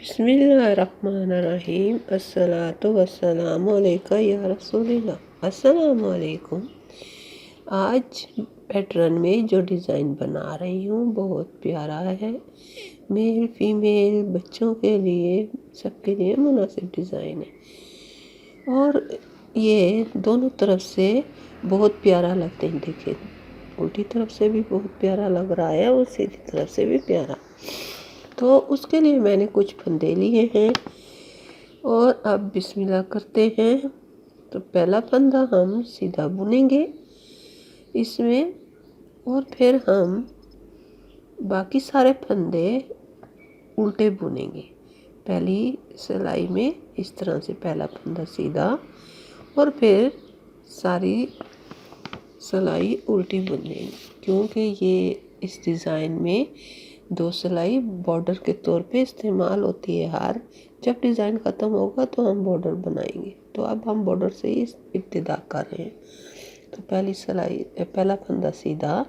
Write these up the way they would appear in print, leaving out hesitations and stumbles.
बिस्मिल्लाहिर्रहमानिर्रहीम अस्सलातु वस्सलामु अलैका या रसूलिल्लाह। अस्सलामु अलैकुम। आज पैटर्न में जो डिज़ाइन बना रही हूँ बहुत प्यारा है। मेल फीमेल बच्चों के लिए सबके लिए मुनासिब डिज़ाइन है और ये दोनों तरफ से बहुत प्यारा लगते हैं। देखिए, उल्टी तरफ से भी बहुत प्यारा लग रहा है और सीधी तरफ से भी प्यारा। तो उसके लिए मैंने कुछ फंदे लिए हैं और अब बिस्मिल्लाह करते हैं। तो पहला फंदा हम सीधा बुनेंगे इसमें और फिर हम बाकी सारे फंदे उल्टे बुनेंगे। पहली सिलाई में इस तरह से पहला फंदा सीधा और फिर सारी सिलाई उल्टी बुनेंगे, क्योंकि ये इस डिज़ाइन में 2 सिलाई बॉर्डर के तौर पे इस्तेमाल होती है। हर जब डिज़ाइन ख़त्म होगा तो हम बॉर्डर बनाएंगे। तो अब हम बॉर्डर से ही इब्तिदा कर रहे हैं। तो पहली सिलाई पहला फंदा सीधा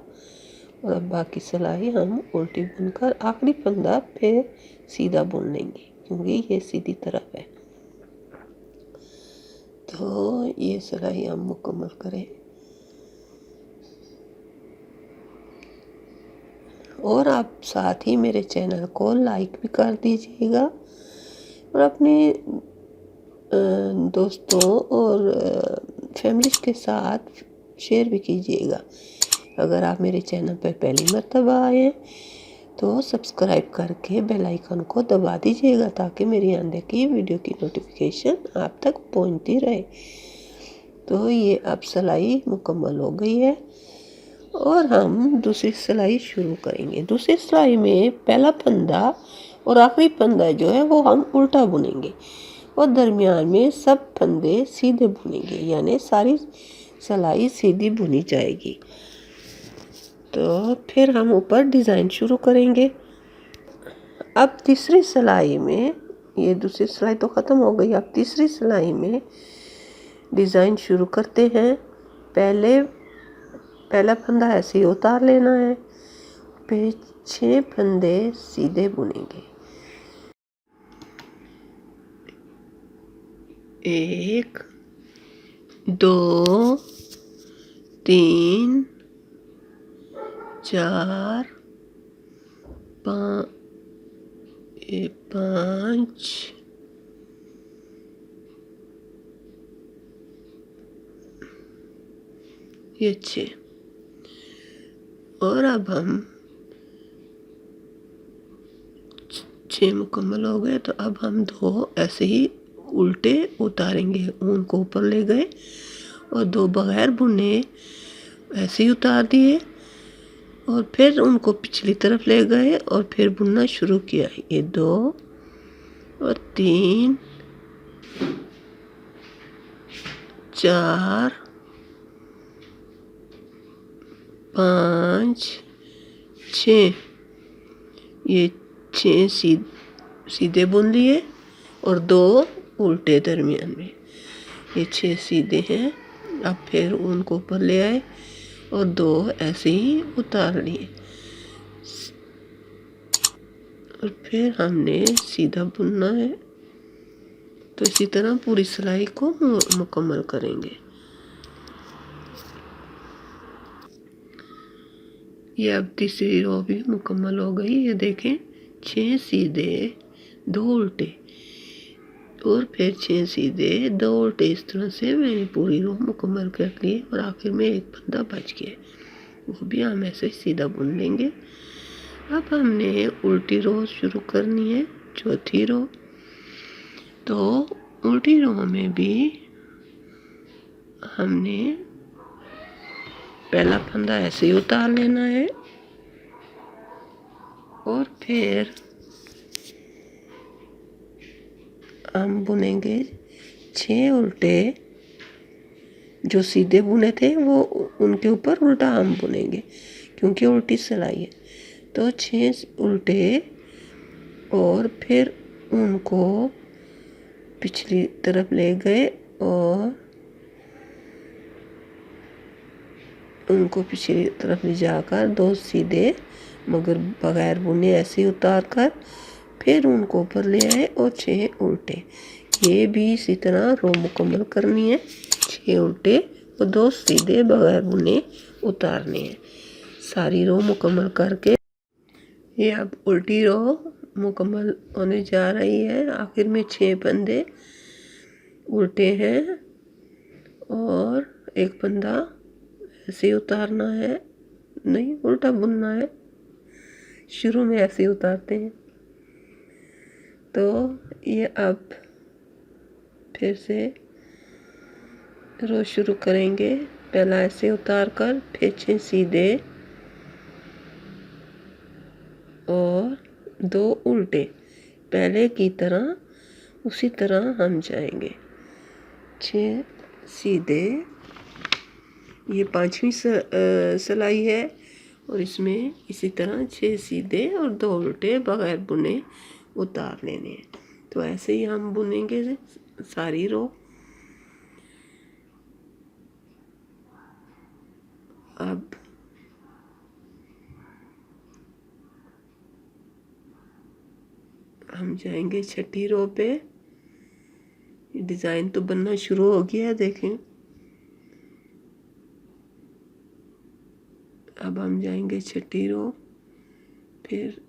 और अब बाकी सिलाई हम उल्टी बुनकर आखिरी फंदा फिर सीधा बुन लेंगे, क्योंकि ये सीधी तरफ है। तो ये सिलाई हम मुकम्मल करें और आप साथ ही मेरे चैनल को लाइक भी कर दीजिएगा और अपने दोस्तों और फैमिली के साथ शेयर भी कीजिएगा। अगर आप मेरे चैनल पर पहली मर्तबा आए हैं तो सब्सक्राइब करके बेल आइकन को दबा दीजिएगा, ताकि मेरी आने की वीडियो की नोटिफिकेशन आप तक पहुंचती रहे। तो ये अब सिलाई मुकम्मल हो गई है और हम दूसरी सिलाई शुरू करेंगे। दूसरी सिलाई में पहला फंदा और आखिरी फंदा जो है वो हम उल्टा बुनेंगे और दरमियान में सब फंदे सीधे बुनेंगे, यानी सारी सिलाई सीधी बुनी जाएगी। तो फिर हम ऊपर डिज़ाइन शुरू करेंगे। अब तीसरी सिलाई में, ये दूसरी सिलाई तो ख़त्म हो गई, अब तीसरी सिलाई में डिज़ाइन शुरू करते हैं। पहला फंदा ऐसे ही उतार लेना है, फिर 6 फंदे सीधे बुनेंगे। 1 2 3 4 5 ये 6 और अब हम 6 मुकम्मल हो गए। तो अब हम 2 ऐसे ही उल्टे उतारेंगे। ऊन को ऊपर ले गए और 2 बगैर बुने ऐसे ही उतार दिए और फिर उनको पिछली तरफ ले गए और फिर बुनना शुरू किया। ये 2 और 3 4 5 6, ये 6 सीधे बुन लिए और 2 उल्टे दरमियान में। ये 6 सीधे हैं। अब फिर उनको ऊपर ले आए और 2 ऐसे ही उतार लिए और फिर हमने सीधा बुनना है। तो इसी तरह पूरी सिलाई को मुकम्मल करेंगे। ये अब तीसरी रो भी मुकम्मल हो गई। ये देखें, 6 सीधे 2 उल्टे और फिर 6 सीधे 2 उल्टे। इस तरह से मैंने पूरी रो मुकम्मल कर ली और आखिर में एक फंदा बच गया, वो भी हम ऐसे ही सीधा बुन लेंगे। अब हमने उल्टी रो शुरू करनी है, चौथी रो। तो उल्टी रो में भी हमने पहला फंदा ऐसे ही उतार लेना है और फिर हम बुनेंगे 6 उल्टे। जो सीधे बुने थे वो उनके ऊपर उल्टा हम बुनेंगे, क्योंकि उल्टी सिलाई है। तो 6 उल्टे और फिर उनको पिछली तरफ ले गए और उनको पिछली तरफ ले जाकर 2 सीधे मगर बगैर बुने ऐसे ही उतार कर फिर उनको ऊपर ले आए और 6 उल्टे। ये भी इसी तरह रो मुकम्मल करनी है। 6 उल्टे और 2 सीधे बगैर बुने उतारने हैं। सारी रो मुकम्मल करके ये अब उल्टी रो मुकम्मल होने जा रही है। आखिर में 6 फंदे उल्टे हैं और एक फंदा ऐसे उतारना है, नहीं उल्टा बुनना है। शुरू में ऐसे उतारते हैं। तो ये अब फिर से रो शुरू करेंगे। पहला ऐसे उतार कर फिर 6 सीधे और 2 उल्टे। पहले की तरह उसी तरह हम जाएंगे। 6 सीधे, ये 5वीं सिलाई है और इसमें इसी तरह 6 सीधे और 2 उल्टे बगैर बुने उतार लेने हैं। तो ऐसे ही हम बुनेंगे सारी रो। अब हम जाएंगे 6ठी रो पे। डिज़ाइन तो बनना शुरू हो गया है, देखें। अब हम जाएंगे 6ठी रो। फिर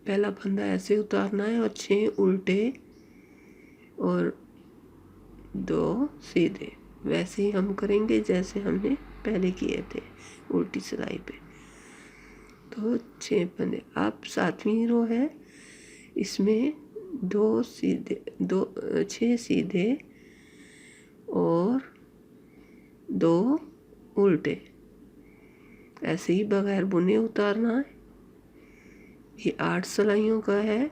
पहला फंदा ऐसे उतारना है और 6 उल्टे और 2 सीधे। वैसे ही हम करेंगे जैसे हमने पहले किए थे उल्टी सिलाई पे। तो 6 फंदे। अब 7वीं रो है, इसमें 2 सीधे 6 सीधे और 2 उल्टे। ऐसे ही बगैर बुने उतारना है। ये 8 सिलाइयों का है।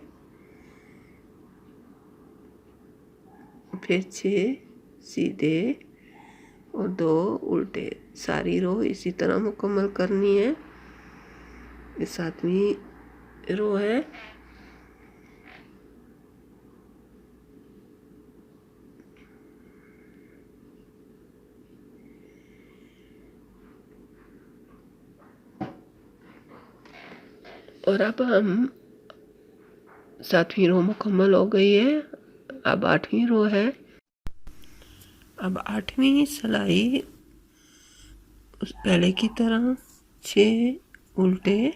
फिर 6 सीधे और 2 उल्टे। सारी रो इसी तरह मुकम्मल करनी है। ये 7वीं रो है। और अब हम 7वीं रो मुकम्मल हो गई है। अब 8वीं रो है। अब 8वीं सिलाई उस पहले की तरह 6 उल्टे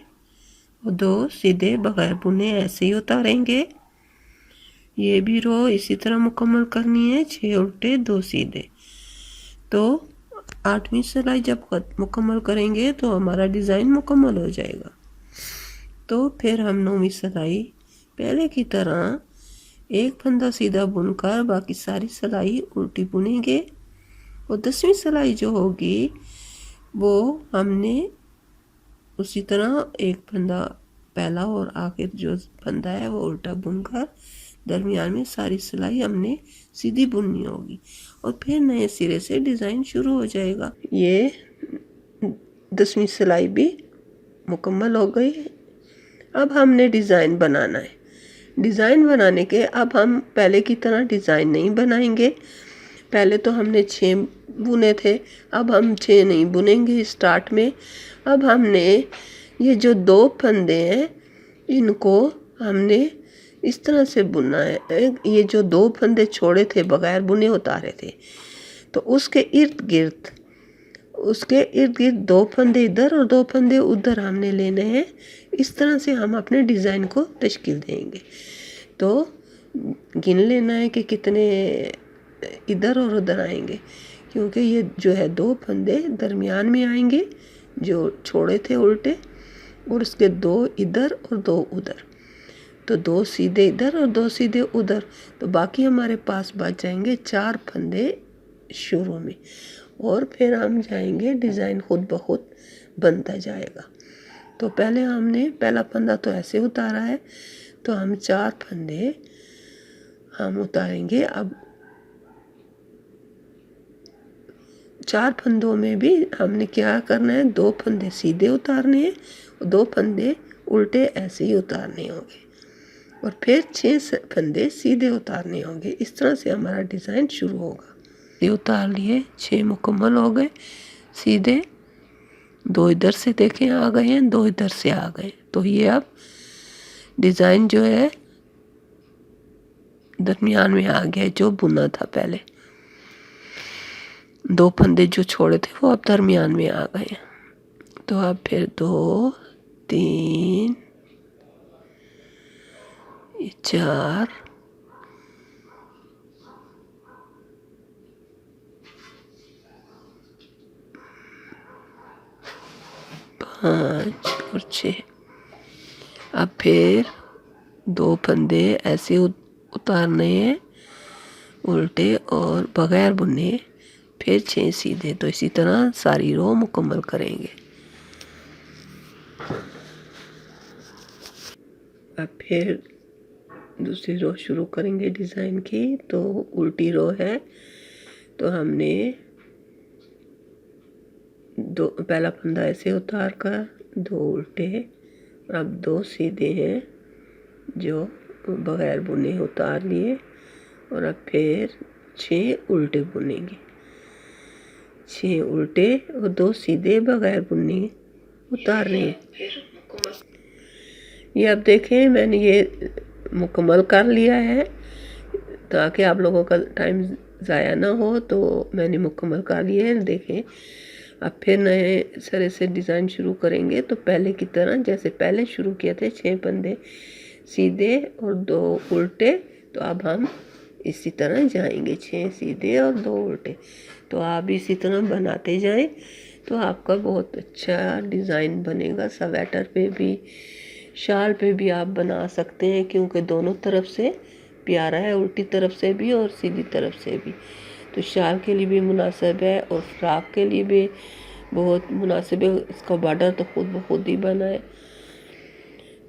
और 2 सीधे बगैर बुने ऐसे ही उतारेंगे। ये भी रो इसी तरह मुकम्मल करनी है। 6 उल्टे 2 सीधे। तो 8वीं सिलाई जब मुकम्मल करेंगे तो हमारा डिज़ाइन मुकम्मल हो जाएगा। तो फिर हम 9वीं सिलाई पहले की तरह एक फंदा सीधा बुनकर बाकी सारी सिलाई उल्टी बुनेंगे। और 10वीं सिलाई जो होगी वो हमने उसी तरह एक फंदा पहला और आखिर जो फंदा है वो उल्टा बुनकर दरमियान में सारी सिलाई हमने सीधी बुननी होगी और फिर नए सिरे से डिज़ाइन शुरू हो जाएगा। ये 10वीं सिलाई भी मुकम्मल हो गई। अब हमने डिज़ाइन बनाना है। डिज़ाइन बनाने के अब हम पहले की तरह डिज़ाइन नहीं बनाएंगे। पहले तो हमने 6 बुने थे, अब हम 6 नहीं बुनेंगे स्टार्ट में। अब हमने ये जो 2 फंदे हैं इनको हमने इस तरह से बुनना है। ये जो 2 फंदे छोड़े थे बगैर बुने उतारे थे, तो उसके इर्द गिर्द 2 फंदे इधर और 2 फंदे उधर हमने लेने हैं। इस तरह से हम अपने डिज़ाइन को तश्कील देंगे। तो गिन लेना है कि कितने इधर और उधर आएंगे, क्योंकि ये जो है 2 फंदे दरमियान में आएंगे जो छोड़े थे उल्टे, और उसके 2 इधर और 2 उधर। तो 2 सीधे इधर और 2 सीधे उधर। तो बाकी हमारे पास बच जाएंगे 4 फंदे शुरू में, और फिर हम जाएंगे डिज़ाइन खुद ब खुद बनता जाएगा। तो पहले हमने पहला फंदा तो ऐसे उतारा है, तो हम 4 फंदे हम उतारेंगे। अब 4 फंदों में भी हमने क्या करना है, 2 फंदे सीधे उतारने हैं और 2 फंदे उल्टे ऐसे ही उतारने होंगे, और फिर 6 फंदे सीधे उतारने होंगे। इस तरह से हमारा डिज़ाइन शुरू होगा। ये उतार लिए, 6 मुकम्मल हो गए सीधे। दो इधर से देखें आ गए हैं, दो इधर से आ गए। तो ये अब डिज़ाइन जो है दरमियान में आ गया, जो बुना था पहले। दो फंदे जो छोड़े थे वो अब दरमियान में आ गए। तो अब फिर 2 3 4 5 और 6। अब फिर 2 फंदे ऐसे उतारने हैं उल्टे और बगैर बुने, फिर 6 सीधे। तो इसी तरह सारी रो मुकम्मल करेंगे। अब फिर दूसरी रो शुरू करेंगे डिज़ाइन की। तो उल्टी रो है, तो हमने दो पहला फंदा ऐसे उतार कर 2 उल्टे, अब 2 सीधे हैं जो बगैर बुने उतार लिए, और अब फिर 6 उल्टे बुनेंगे। 6 उल्टे और 2 सीधे बगैर बुने उतार रहे हैं। ये अब देखें मैंने ये मुकम्मल कर लिया है, ताकि आप लोगों का टाइम ज़ाया ना हो, तो मैंने मुकम्मल कर लिया है। देखें अब फिर नए सिरे से डिज़ाइन शुरू करेंगे। तो पहले की तरह जैसे पहले शुरू किए थे, 6 फंदे सीधे और 2 उल्टे, तो अब हम इसी तरह जाएंगे, 6 सीधे और 2 उल्टे। तो आप इसी तरह बनाते जाएं, तो आपका बहुत अच्छा डिज़ाइन बनेगा। स्वेटर पे भी, शाल पे भी आप बना सकते हैं, क्योंकि दोनों तरफ से प्यारा है, उल्टी तरफ से भी और सीधी तरफ से भी। तो शाल के लिए भी मुनासिब है और फ्रॉक के लिए भी बहुत मुनासिब है। इसका बॉर्डर तो खुद ब खुद ही बना है,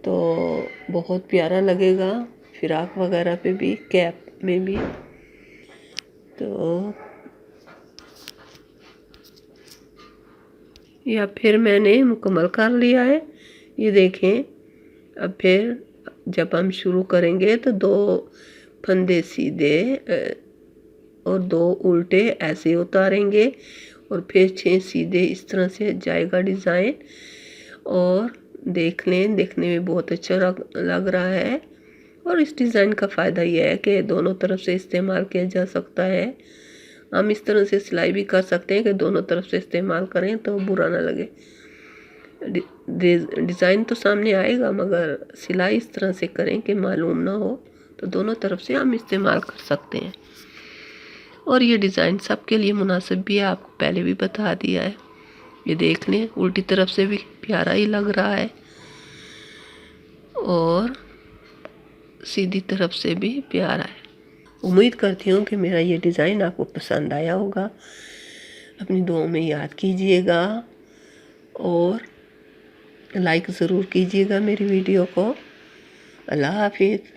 तो बहुत प्यारा लगेगा फ्रॉक वगैरह पे भी, कैप में भी। तो या फिर मैंने मुकम्मल कर लिया है। ये देखें अब फिर जब हम शुरू करेंगे तो 2 फंदे सीधे और 2 उल्टे ऐसे उतारेंगे, और फिर 6 सीधे। इस तरह से जाएगा डिज़ाइन। और देख लें, देखने में बहुत अच्छा लग रहा है। और इस डिज़ाइन का फ़ायदा यह है कि दोनों तरफ से इस्तेमाल किया जा सकता है। हम इस तरह से सिलाई भी कर सकते हैं कि दोनों तरफ से इस्तेमाल करें तो बुरा ना लगे। डिज़ाइन तो सामने आएगा, मगर सिलाई इस तरह से करें कि मालूम ना हो, तो दोनों तरफ से हम इस्तेमाल कर सकते हैं। और ये डिज़ाइन सबके लिए मुनासिब भी है, आपको पहले भी बता दिया है। ये देख लें, उल्टी तरफ से भी प्यारा ही लग रहा है और सीधी तरफ से भी प्यारा है। उम्मीद करती हूँ कि मेरा ये डिज़ाइन आपको पसंद आया होगा। अपनी दुआओं में याद कीजिएगा और लाइक ज़रूर कीजिएगा मेरी वीडियो को। अल्लाह हाफिज़।